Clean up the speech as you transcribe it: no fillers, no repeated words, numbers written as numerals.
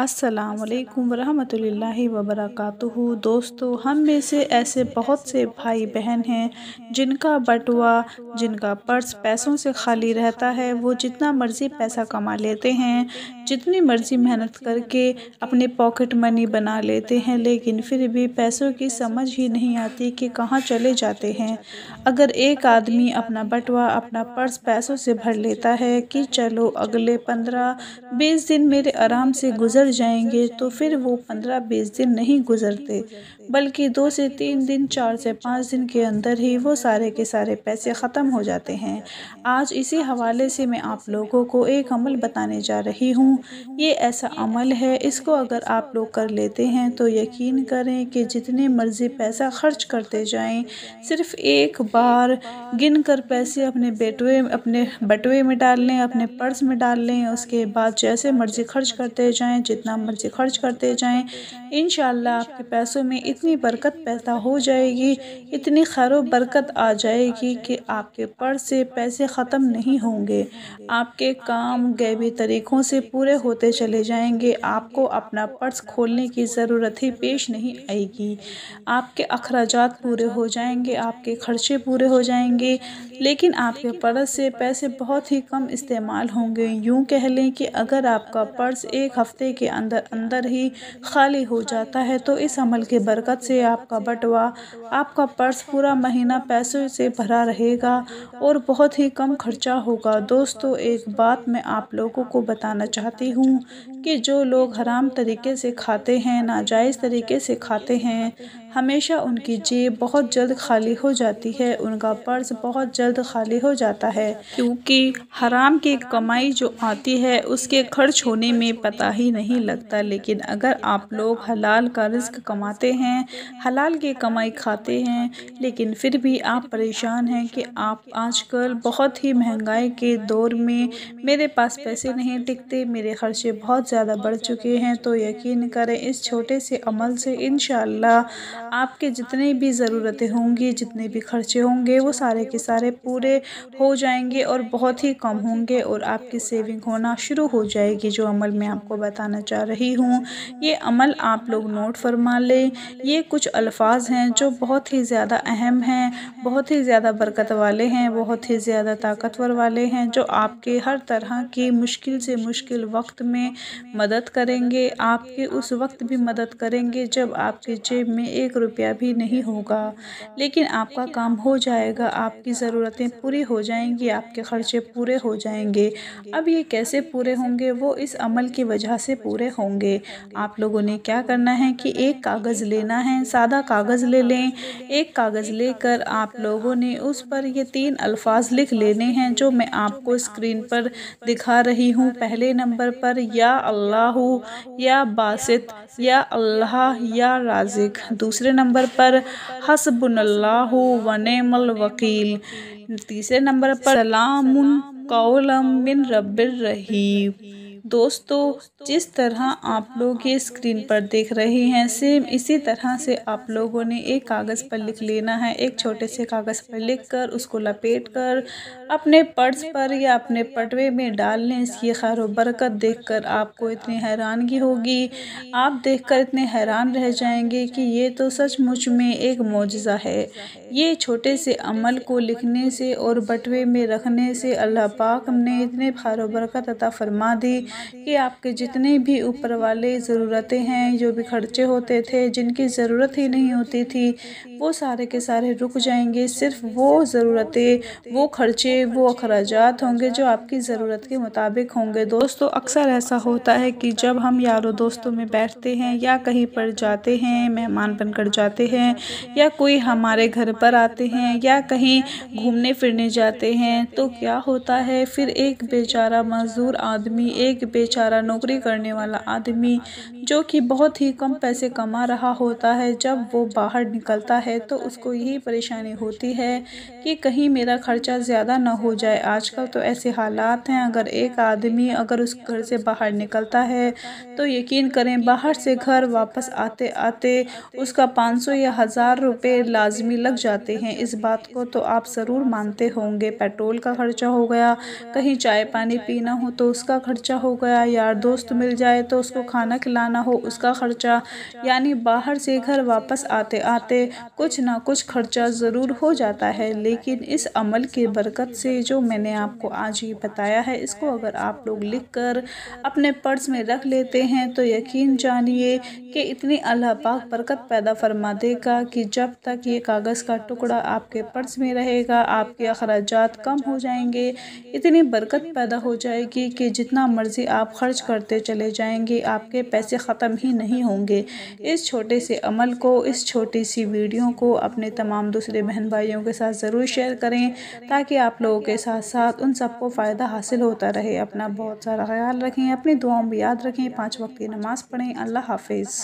अस्सलामुअलैकुम वरहमतुल्लाहि वबरकातुहू। दोस्तों, हम में से ऐसे बहुत से भाई बहन हैं जिनका बटुआ, जिनका पर्स पैसों से खाली रहता है। वो जितना मर्ज़ी पैसा कमा लेते हैं, जितनी मर्ज़ी मेहनत करके अपने पॉकेट मनी बना लेते हैं, लेकिन फिर भी पैसों की समझ ही नहीं आती कि कहाँ चले जाते हैं। अगर एक आदमी अपना बटुआ, अपना पर्स पैसों से भर लेता है कि चलो अगले 15-20 दिन मेरे आराम से गुजर जाएंगे, तो फिर वो 15-20 दिन नहीं गुजरते, बल्कि 2 से 3 दिन, 4 से 5 दिन के अंदर ही वो सारे के सारे पैसे ख़त्म हो जाते हैं। आज इसी हवाले से मैं आप लोगों को एक अमल बताने जा रही हूँ। ये ऐसा अमल है, इसको अगर आप लोग कर लेते हैं तो यकीन करें कि जितने मर्ज़ी पैसा खर्च करते जाएं, सिर्फ़ एक बार गिन कर पैसे अपने बटुए में डाल लें, अपने पर्स में डाल लें। उसके बाद जैसे मर्ज़ी खर्च करते जाएं, जितना मर्ज़ी खर्च करते जाएं, इंशाअल्लाह आपके पैसों में इतनी बरकत पैदा हो जाएगी, इतनी खैर बरकत आ जाएगी कि आपके पर्स से पैसे ख़त्म नहीं होंगे। आपके काम गैबी तरीक़ों से पूरे होते चले जाएंगे। आपको अपना पर्स खोलने की ज़रूरत ही पेश नहीं आएगी। आपके अखराजात पूरे हो जाएंगे, आपके खर्चे पूरे हो जाएंगे, लेकिन आपके पर्स से पैसे बहुत ही कम इस्तेमाल होंगे। यूँ कह लें कि अगर आपका पर्स एक हफ़्ते के अंदर अंदर ही खाली हो जाता है, तो इस अमल की बरकत से आपका बटुआ, आपका पर्स पूरा महीना पैसों से भरा रहेगा और बहुत ही कम खर्चा होगा। दोस्तों, एक बात मैं आप लोगों को बताना चाहती हूँ कि जो लोग हराम तरीके से खाते हैं, नाजायज़ तरीके से खाते हैं, हमेशा उनकी जेब बहुत जल्द खाली हो जाती है, उनका पर्स बहुत जल्द खाली हो जाता है, क्योंकि हराम की कमाई जो आती है उसके खर्च होने में पता ही नहीं लगता। लेकिन अगर आप लोग हलाल का रिज़्क कमाते हैं, हलाल की कमाई खाते हैं, लेकिन फिर भी आप परेशान हैं कि आप आजकल बहुत ही महंगाई के दौर में मेरे पास पैसे नहीं टिकते, मेरे खर्चे बहुत ज़्यादा बढ़ चुके हैं, तो यकीन करें इस छोटे से अमल से इंशाअल्लाह आपके जितने भी ज़रूरतें होंगी, जितने भी खर्चे होंगे, वो सारे के सारे पूरे हो जाएंगे और बहुत ही कम होंगे और आपकी सेविंग होना शुरू हो जाएगी। जो अमल मैं आपको बताना चाह रही हूँ, ये अमल आप लोग नोट फरमा लें। ये कुछ अल्फाज हैं जो बहुत ही ज़्यादा अहम हैं, बहुत ही ज़्यादा बरकत वाले हैं, बहुत ही ज़्यादा ताकतवर वाले हैं, जो आपके हर तरह की मुश्किल से मुश्किल वक्त में मदद करेंगे। आपके उस वक्त भी मदद करेंगे जब आपकी जेब में 1 रुपया भी नहीं होगा, लेकिन आपका काम हो जाएगा, आपकी ज़रूरतें पूरी हो जाएंगी, आपके खर्चे पूरे हो जाएंगे। अब ये कैसे पूरे होंगे? वो इस अमल की वजह से पूरे होंगे। आप लोगों ने क्या करना है कि एक कागज़ लेना है, सादा कागज़ ले लें। एक कागज़ लेकर आप लोगों ने उस पर ये 3 अल्फाज लिख लेने हैं, जो मैं आपको स्क्रीन पर दिखा रही हूँ। पहले नंबर पर या अल्लाहु, या बासित, या अल्लाह, या राज़िक। दूसरे नंबर पर हस्बुनल्लाहु व निअमल वकील। तीसरे नंबर पर सलामुन कौलम मिन रब्बिर रहीम। दोस्तों, जिस तरह आप लोग ये स्क्रीन पर देख रहे हैं, सेम इसी तरह से आप लोगों ने एक कागज़ पर लिख लेना है। एक छोटे से कागज़ पर लिखकर उसको लपेट कर अपने पर्स पर या अपने पटवे में डाल लें। इसकी खैर व बरकत देखकर आपको इतनी हैरानगी होगी, आप देखकर इतने हैरान रह जाएंगे कि ये तो सचमुच में एक मौजज़ा है। ये छोटे से अमल को लिखने से और बटवे में रखने से अल्लाह पाक ने इतने खैर व बरकत अता फरमा दी कि आपके जितने भी ऊपर वाले ज़रूरतें हैं, जो भी खर्चे होते थे, जिनकी ज़रूरत ही नहीं होती थी, वो सारे के सारे रुक जाएंगे। सिर्फ़ वो ज़रूरतें, वो खर्चे, वो अखराजात होंगे जो आपकी ज़रूरत के मुताबिक होंगे। दोस्तों, अक्सर ऐसा होता है कि जब हम यारों दोस्तों में बैठते हैं या कहीं पर जाते हैं, मेहमान बनकर जाते हैं, या कोई हमारे घर पर आते हैं, या कहीं घूमने फिरने जाते हैं, तो क्या होता है, फिर एक बेचारा मज़दूर आदमी, एक बेचारा नौकरी करने वाला आदमी, जो कि बहुत ही कम पैसे कमा रहा होता है, जब वो बाहर निकलता है तो उसको यही परेशानी होती है कि कहीं मेरा खर्चा ज़्यादा ना हो जाए। आजकल तो ऐसे हालात हैं, अगर एक आदमी अगर उस घर से बाहर निकलता है तो यकीन करें बाहर से घर वापस आते आते उसका 500 या 1000 रुपये लाजमी लग जाते हैं। इस बात को तो आप ज़रूर मानते होंगे। पेट्रोल का खर्चा हो गया, कहीं चाय पानी पीना हो तो उसका खर्चा हो हो गया, यार दोस्त मिल जाए तो उसको खाना खिलाना हो उसका खर्चा, यानी बाहर से घर वापस आते आते कुछ ना कुछ खर्चा ज़रूर हो जाता है। लेकिन इस अमल की बरकत से जो मैंने आपको आज ये बताया है, इसको अगर आप लोग लिख कर अपने पर्स में रख लेते हैं तो यकीन जानिए कि इतनी अल्लाह पाक बरकत पैदा फरमा देगा कि जब तक ये कागज़ का टुकड़ा आपके पर्स में रहेगा आपके अखराजात कम हो जाएंगे, इतनी बरकत पैदा हो जाएगी कि जितना मर्ज़ी आप खर्च करते चले जाएंगे आपके पैसे ख़त्म ही नहीं होंगे। इस छोटे से अमल को, इस छोटी सी वीडियो को अपने तमाम दूसरे बहन भाइयों के साथ ज़रूर शेयर करें ताकि आप लोगों के साथ साथ उन सबको फ़ायदा हासिल होता रहे। अपना बहुत सारा ख्याल रखें, अपनी दुआओं में याद रखें, 5 वक्त की नमाज़ पढ़ें। अल्लाह हाफ़िज़।